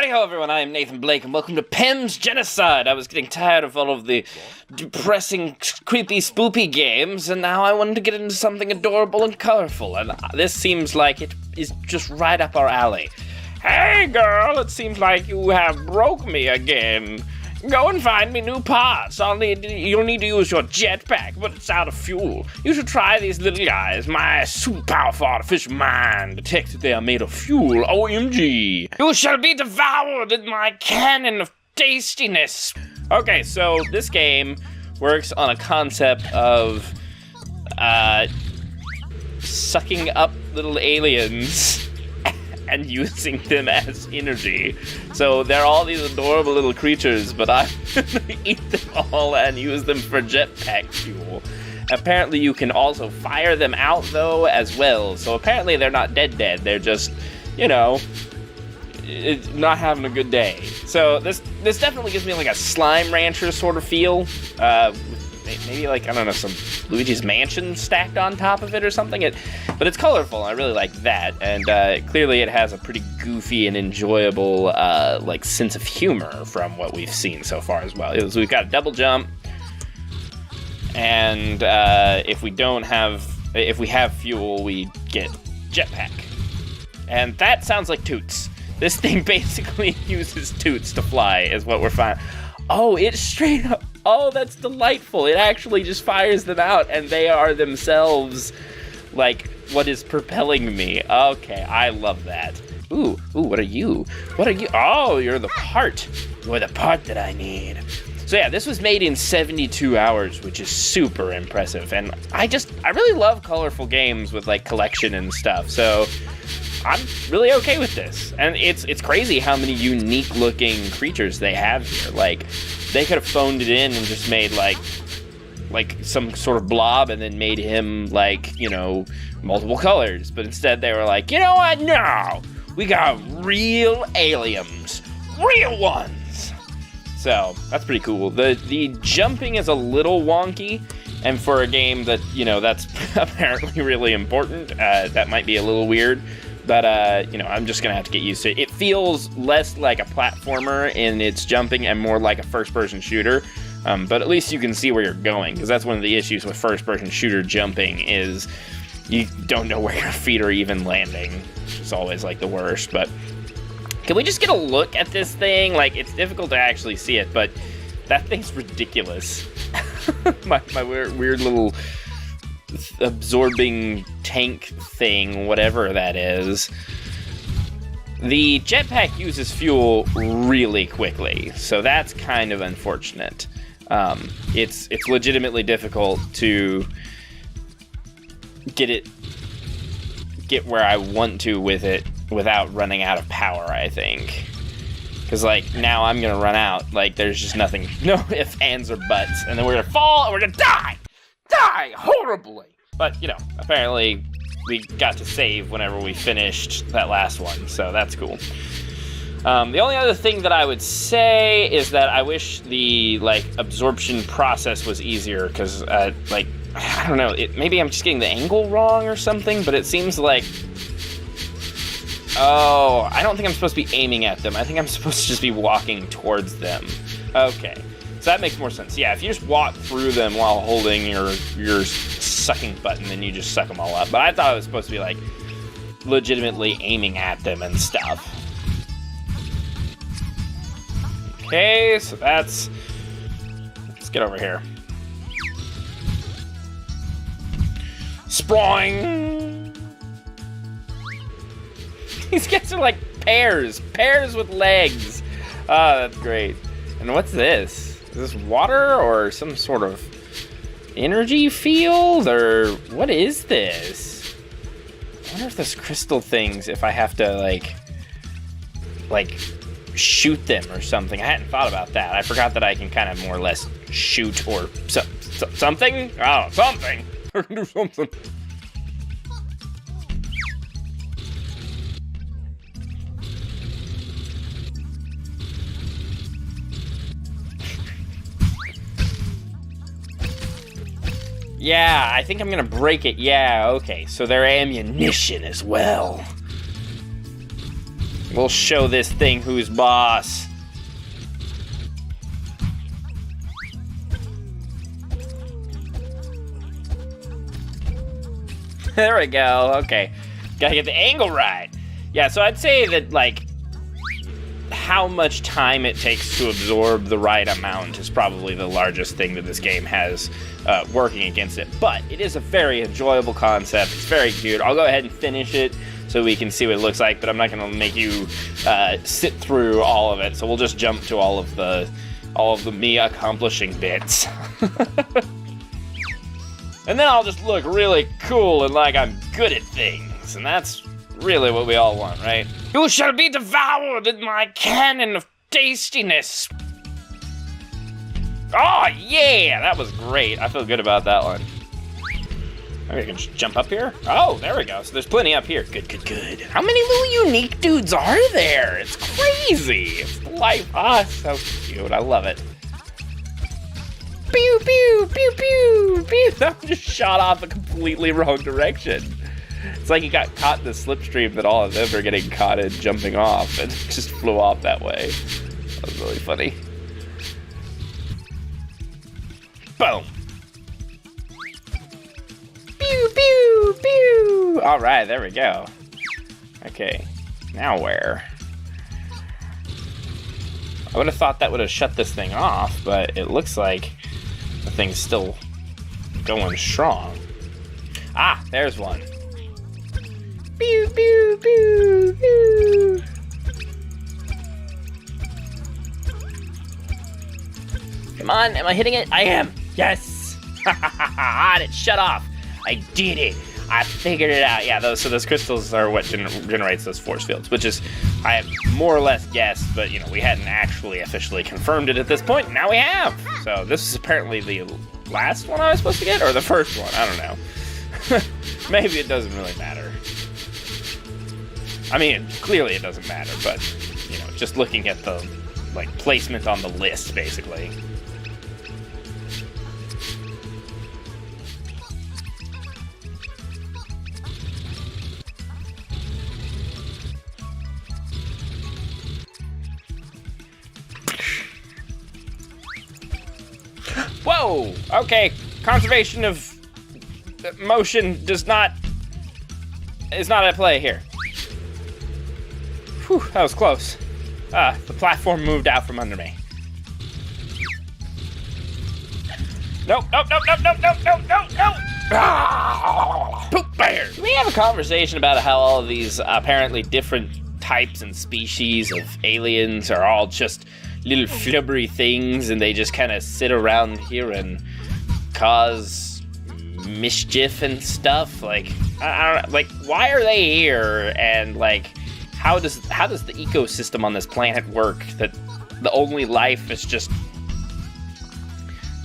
Howdy ho everyone, I am Nathan Blake and welcome to Pyme's Genocide. I was getting tired of all of the depressing, creepy, spoopy games, and now I wanted to get into something adorable and colorful, and this seems like it is just right up our alley. Hey girl, it seems like you have broke me again. Go and find me new parts. You'll need to use your jetpack, but it's out of fuel. You should try these little guys. My super powerful artificial mind detects that they are made of fuel. OMG. You shall be devoured in my cannon of tastiness. Okay, so this game works on a concept of sucking up little aliens and using them as energy. So they're all these adorable little creatures, but I'm gonna eat them all and use them for jetpack fuel. Apparently you can also fire them out though as well. So apparently they're not dead. They're just, you know, not having a good day. So this definitely gives me like a Slime Rancher sort of feel. Maybe like, I don't know, some Luigi's Mansion stacked on top of it or something. But it's colorful, I really like that. And clearly it has a pretty goofy and enjoyable like sense of humor from what we've seen so far as well. So we've got a double jump. And if we have fuel, we get jetpack. And that sounds like Toots. This thing basically uses Toots to fly is what we're finding. Oh, it's straight up. Oh, that's delightful. It actually just fires them out, and they are themselves, like, what is propelling me. Okay, I love that. Ooh, what are you? What are you? Oh, you're the part. You're the part that I need. So yeah, this was made in 72 hours, which is super impressive. And I really love colorful games with, like, collection and stuff. So I'm really okay with this. And it's crazy how many unique looking creatures they have here. Like, they could have phoned it in and just made like some sort of blob and then made him like, you know, multiple colors. But instead they were like, you know what? No, we got real aliens, real ones. So that's pretty cool. The jumping is a little wonky. And for a game that, you know, that's apparently really important, that might be a little weird. But, you know, I'm just going to have to get used to it. It feels less like a platformer in its jumping and more like a first-person shooter. But at least you can see where you're going, because that's one of the issues with first-person shooter jumping is you don't know where your feet are even landing. It's always, like, the worst. But can we just get a look at this thing? Like, it's difficult to actually see it, but that thing's ridiculous. my weird little absorbing tank thing, whatever that is. The jetpack uses fuel really quickly, so that's kind of unfortunate. It's legitimately difficult to get where I want to with it without running out of power, I think. Because, like, now I'm gonna run out. Like, there's just nothing, no ifs, ands, or buts, and then we're gonna fall and we're gonna die horribly. But, you know, apparently we got to save whenever we finished that last one, so that's cool. The only other thing that I would say is that I wish the, like, absorption process was easier, because, like, I don't know, maybe I'm just getting the angle wrong or something, but it seems like, oh, I don't think I'm supposed to be aiming at them. I think I'm supposed to just be walking towards them. Okay. So that makes more sense. Yeah, if you just walk through them while holding your sucking button, then you just suck them all up. But I thought it was supposed to be, like, legitimately aiming at them and stuff. Okay, so let's get over here. Sproing! These guys are like pears with legs. Oh, that's great. And what's this? Is this water or some sort of energy field, or what is this? I wonder if this crystal things, if I have to like shoot them or something. I hadn't thought about that. I forgot that I can kind of more or less shoot or something. Oh, something. Do something. Yeah, I think I'm gonna break it. Yeah, okay. So they're ammunition as well. We'll show this thing who's boss. There we go, okay. Gotta get the angle right. Yeah, so I'd say that, like, how much time it takes to absorb the right amount is probably the largest thing that this game has working against it. But it is a very enjoyable concept. It's very cute. I'll go ahead and finish it so we can see what it looks like, but I'm not gonna make you sit through all of it. So we'll just jump to all of the me accomplishing bits. And then I'll just look really cool and like I'm good at things. And that's really what we all want, right? You shall be devoured in my cannon of tastiness. Oh, yeah, that was great. I feel good about that one. Maybe I can just jump up here. Oh, there we go. So there's plenty up here. Good, good, good. How many little unique dudes are there? It's crazy. It's the life. Ah, so cute. I love it. Pew, pew, pew, pew, pew. That just shot off a completely wrong direction. It's like he got caught in the slipstream that all of them are getting caught in jumping off and just flew off that way. That was really funny. Boom. Pew, pew, pew. All right, there we go. Okay, now where? I would have thought that would have shut this thing off, but it looks like the thing's still going strong. Ah, there's one. Pew, pew, pew, pew. Come on, am I hitting it? I am. Yes. And it shut off. I did it. I figured it out. Yeah, those crystals are what generates those force fields, which is, I have more or less guessed, but you know, we hadn't actually officially confirmed it at this point. Now we have. So this is apparently the last one I was supposed to get, or the first one. I don't know. Maybe it doesn't really matter. I mean, clearly it doesn't matter, but you know, just looking at the like placement on the list, basically. Whoa! Okay, conservation of motion is not at play here. Whew, that was close. The platform moved out from under me. Nope, nope, nope, nope, nope, nope, nope, nope, nope. Ah, poop bear. We have a conversation about how all of these apparently different types and species of aliens are all just little flubbery things, and they just kind of sit around here and cause mischief and stuff. Like, I don't know, like, why are they here? And like, how does the ecosystem on this planet work? That the only life is just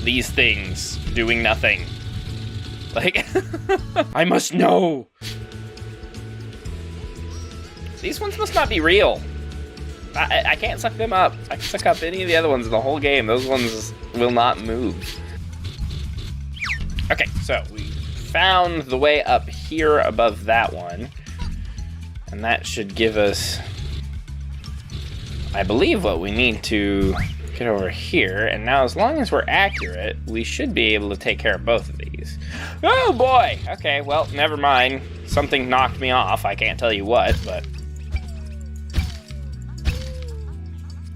these things doing nothing. Like, I must know. These ones must not be real. I can't suck them up. I can suck up any of the other ones in the whole game. Those ones will not move. Okay, so we found the way up here above that one. And that should give us, I believe, what we need to get over here. And now, as long as we're accurate, we should be able to take care of both of these. Oh boy! Okay, well, never mind. Something knocked me off. I can't tell you what, but...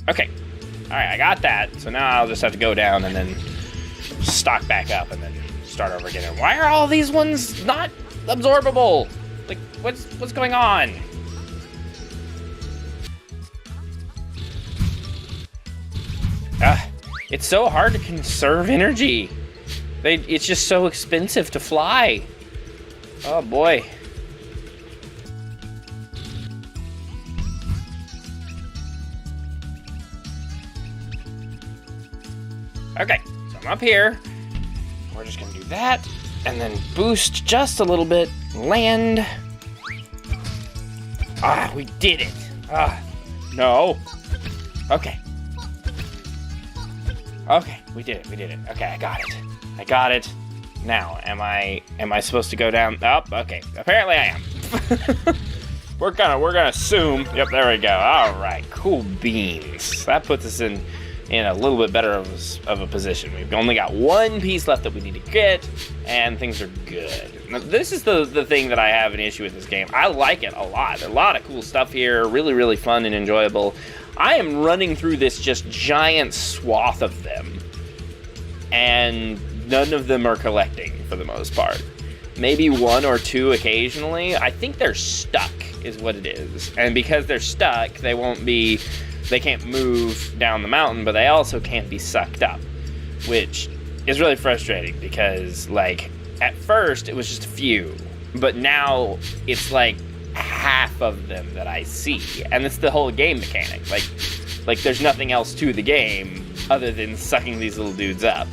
Okay, all right, I got that. So now I'll just have to go down and then stock back up and then start over again. And why are all these ones not absorbable? Like, what's going on? It's so hard to conserve energy. It's just so expensive to fly. Oh boy. Okay, so I'm up here. We're just gonna do that, and then boost just a little bit, land. Ah, we did it. Ah, no. Okay. Okay, we did it. Okay, I got it. Now, am I supposed to go down? Oh, okay. Apparently I am. we're gonna assume. Yep, there we go. All right, cool beans. That puts us in a little bit better of a position. We've only got one piece left that we need to get, and things are good. Now, this is the thing that I have an issue with this game. I like it a lot. There's a lot of cool stuff here, really, really fun and enjoyable. I am running through this just giant swath of them, and none of them are collecting for the most part. Maybe one or two occasionally. I think they're stuck is what it is. And because they're stuck, they can't move down the mountain, but they also can't be sucked up, which is really frustrating because, like, at first it was just a few, but now it's like half of them that I see, and it's the whole game mechanic. Like there's nothing else to the game other than sucking these little dudes up.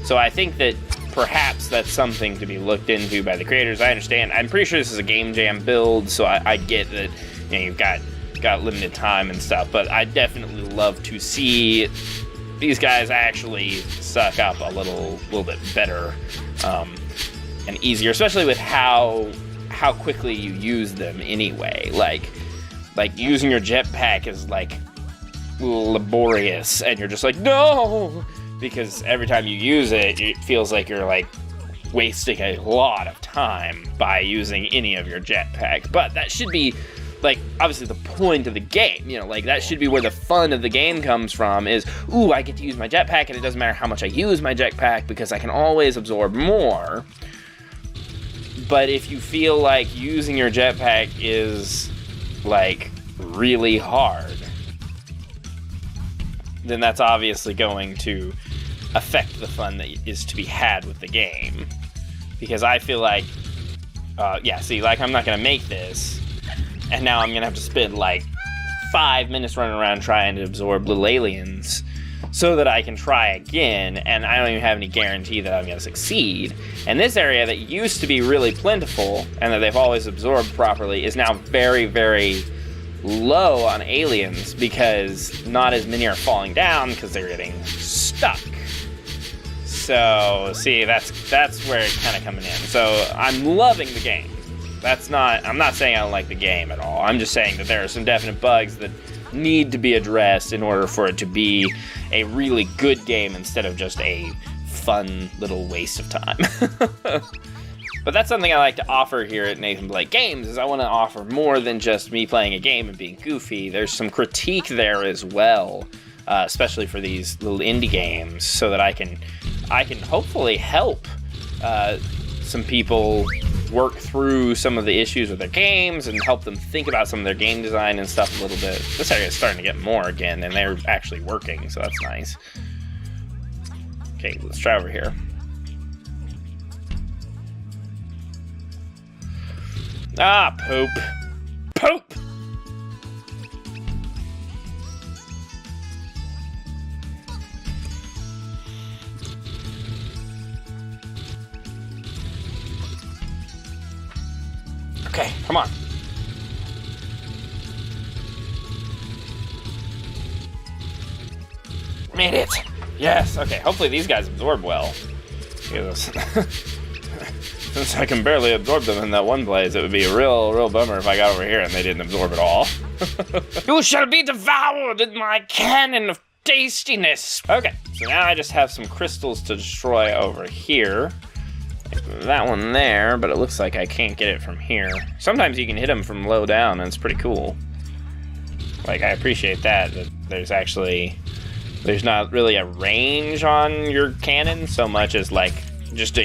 So I think that perhaps that's something to be looked into by the creators. I understand. I'm pretty sure this is a game jam build, so I get that, you know, you've got limited time and stuff, but I definitely love to see these guys actually suck up a little bit better and easier, especially with how quickly you use them anyway. Like using your jetpack is like laborious, and you're just like, no, because every time you use it, it feels like you're like wasting a lot of time by using any of your jetpack. But that should be, like, obviously the point of the game, you know, like, that should be where the fun of the game comes from, is, ooh, I get to use my jetpack, and it doesn't matter how much I use my jetpack, because I can always absorb more. But if you feel like using your jetpack is, like, really hard, then that's obviously going to affect the fun that is to be had with the game. Because I feel like, I'm not gonna make this, and now I'm gonna have to spend like 5 minutes running around trying to absorb little aliens so that I can try again, and I don't even have any guarantee that I'm gonna succeed. And this area that used to be really plentiful and that they've always absorbed properly is now very, very low on aliens because not as many are falling down because they're getting stuck. So, see, that's where it's kind of coming in. So, I'm loving the game. I'm not saying I don't like the game at all. I'm just saying that there are some definite bugs that need to be addressed in order for it to be a really good game instead of just a fun little waste of time. But that's something I like to offer here at Nathanblakegames, is I want to offer more than just me playing a game and being goofy. There's some critique there as well, especially for these little indie games, so that I can hopefully help some people work through some of the issues with their games and help them think about some of their game design and stuff a little bit. This area is starting to get more again, and they're actually working, so that's nice. Okay, let's try over here. Ah, poop. Poop! Okay, come on. Made it! Yes, okay, hopefully these guys absorb well. Since I can barely absorb them in that one place, it would be a real bummer if I got over here and they didn't absorb at all. You shall be devoured in my cannon of tastiness! Okay, so now I just have some crystals to destroy over here. That one there, but it looks like I can't get it from here. Sometimes you can hit them from low down, and it's pretty cool. Like, I appreciate that there's not really a range on your cannon so much as, like, just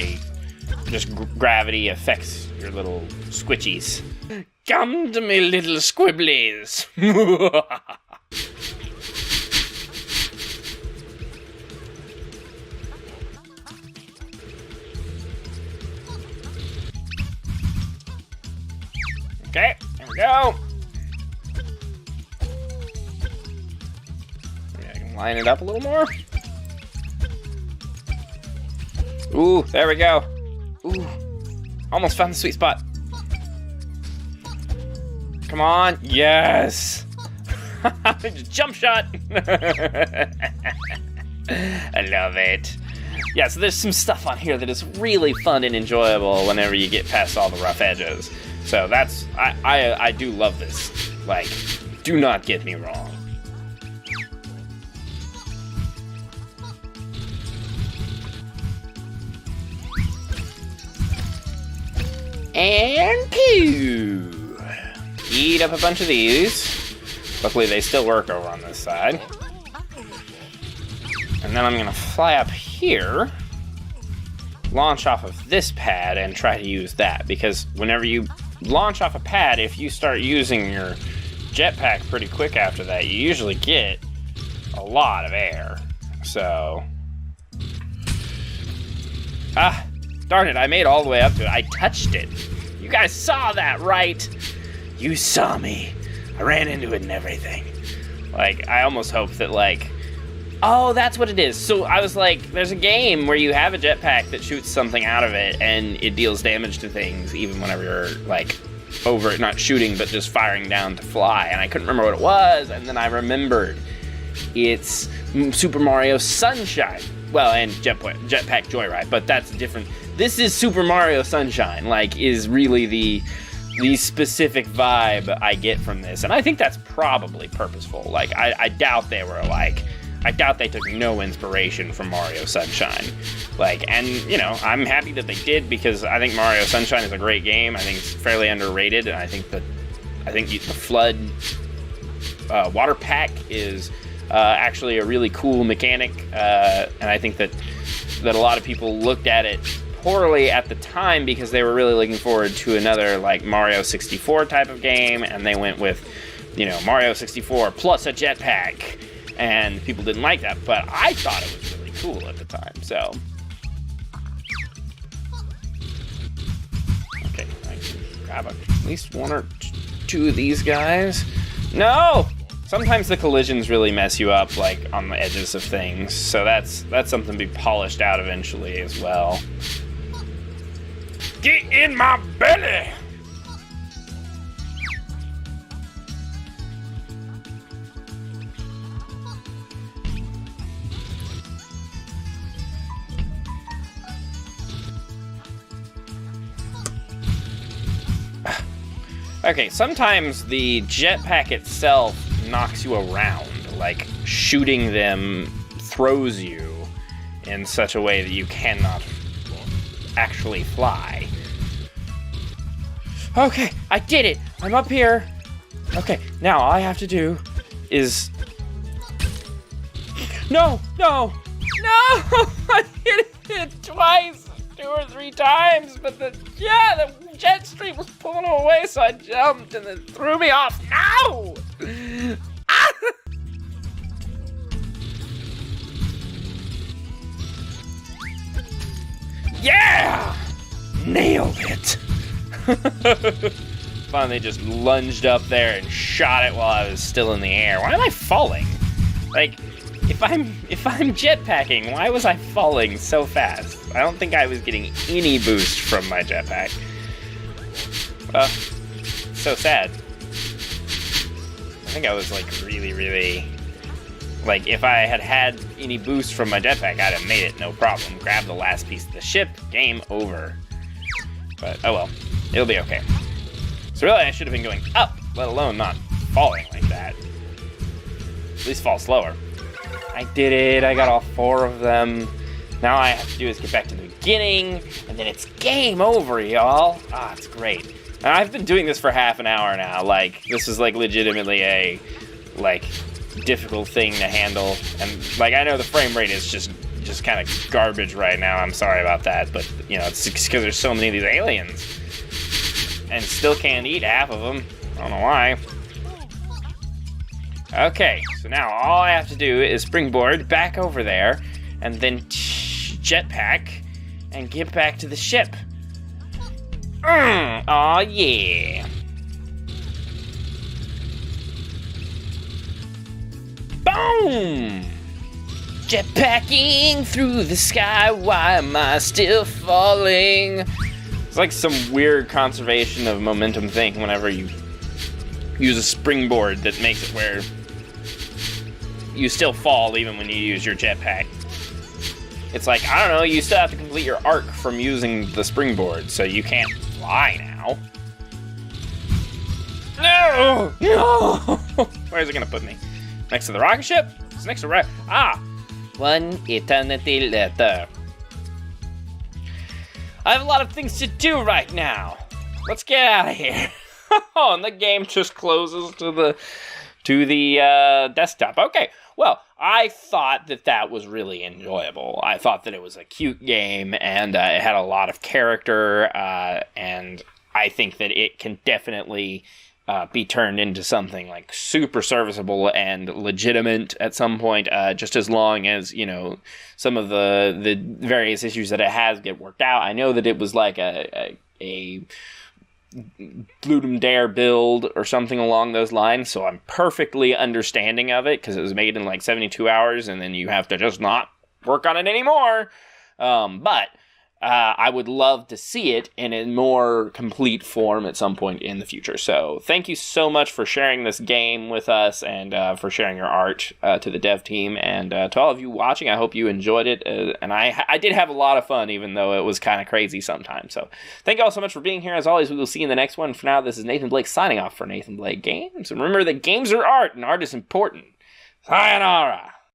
gravity affects your little squitchies. Come to me, little squibblies. Okay, there we go. Maybe I can line it up a little more. Ooh, there we go. Ooh, almost found the sweet spot. Come on, yes. Jump shot. I love it. Yeah, so there's some stuff on here that is really fun and enjoyable whenever you get past all the rough edges. So that's, I do love this. Like, do not get me wrong. And pew! Eat up a bunch of these. Luckily, they still work over on this side. And then I'm gonna fly up here, launch off of this pad, and try to use that. Because whenever you launch off a pad, if you start using your jetpack pretty quick after that, you usually get a lot of air. So... ah, darn it, I made it all the way up to it. I touched it. You guys saw that, right? You saw me. I ran into it and everything. Like, I almost hope that, like... oh, that's what it is. So I was like, there's a game where you have a jetpack that shoots something out of it and it deals damage to things even whenever you're like over it, not shooting, but just firing down to fly. And I couldn't remember what it was. And then I remembered it's Super Mario Sunshine. Well, and Jetpack Joyride, but that's different. This is Super Mario Sunshine, like, is really the specific vibe I get from this. And I think that's probably purposeful. Like, I doubt they were like... I doubt they took no inspiration from Mario Sunshine. Like, and, you know, I'm happy that they did because I think Mario Sunshine is a great game. I think it's fairly underrated, and I think the Flood water pack is actually a really cool mechanic, and I think that a lot of people looked at it poorly at the time because they were really looking forward to another, like, Mario 64 type of game, and they went with, you know, Mario 64 plus a jetpack. And people didn't like that, but I thought it was really cool at the time, so. Okay, I can grab at least one or two of these guys. No! Sometimes the collisions really mess you up, like, on the edges of things, so that's something to be polished out eventually as well. Get in my belly! Okay, sometimes the jetpack itself knocks you around, like shooting them throws you in such a way that you cannot actually fly. Okay, I did it! I'm up here! Okay, now all I have to do is... No! No! No! I hit it twice! 2 or 3 times, but the jet stream was pulling away, so I jumped and then threw me off. No! Ah! Yeah! Nailed it! Finally just lunged up there and shot it while I was still in the air. Why am I falling? Like, if I'm jetpacking, why was I falling so fast? I don't think I was getting any boost from my jetpack. So sad. I think I was like really, like if I had any boost from my jetpack, I'd have made it no problem. Grab the last piece of the ship, game over. But oh well, it'll be okay. So really I should have been going up, let alone not falling like that. At least fall slower. I did it, I got all 4 of them. Now all I have to do is get back to the beginning, and then it's game over, y'all. Ah, it's great. And I've been doing this for half an hour now. Like, this is like legitimately a, like, difficult thing to handle. And like, I know the frame rate is just kind of garbage right now. I'm sorry about that, but you know, it's because there's so many of these aliens. And still can't eat half of them. I don't know why. Okay, so now all I have to do is springboard back over there, and then jetpack, and get back to the ship. Aw, yeah. Boom! Jetpacking through the sky, why am I still falling? It's like some weird conservation of momentum thing whenever you use a springboard that makes it where you still fall even when you use your jetpack. It's like, I don't know, you still have to complete your arc from using the springboard, so you can't fly now. No! No! Where is it gonna put me? Next to the rocket ship? It's next to one eternity later. I have a lot of things to do right now. Let's get out of here. Oh, and the game just closes to the desktop. Okay, well, I thought that was really enjoyable. I thought that it was a cute game, and it had a lot of character, and I think that it can definitely be turned into something like super serviceable and legitimate at some point, just as long as, you know, some of the various issues that it has get worked out. I know that it was like a Bloom Dare build or something along those lines, so I'm perfectly understanding of it, because it was made in like 72 hours, and then you have to just not work on it anymore. But I would love to see it in a more complete form at some point in the future. So thank you so much for sharing this game with us, and for sharing your art to the dev team, and to all of you watching. I hope you enjoyed it, and I did have a lot of fun, even though it was kind of crazy sometimes. So thank you all so much for being here. As always, we will see you in the next one. For now, this is Nathan Blake signing off for Nathanblakegames, and remember that games are art, and art is important. Sayonara!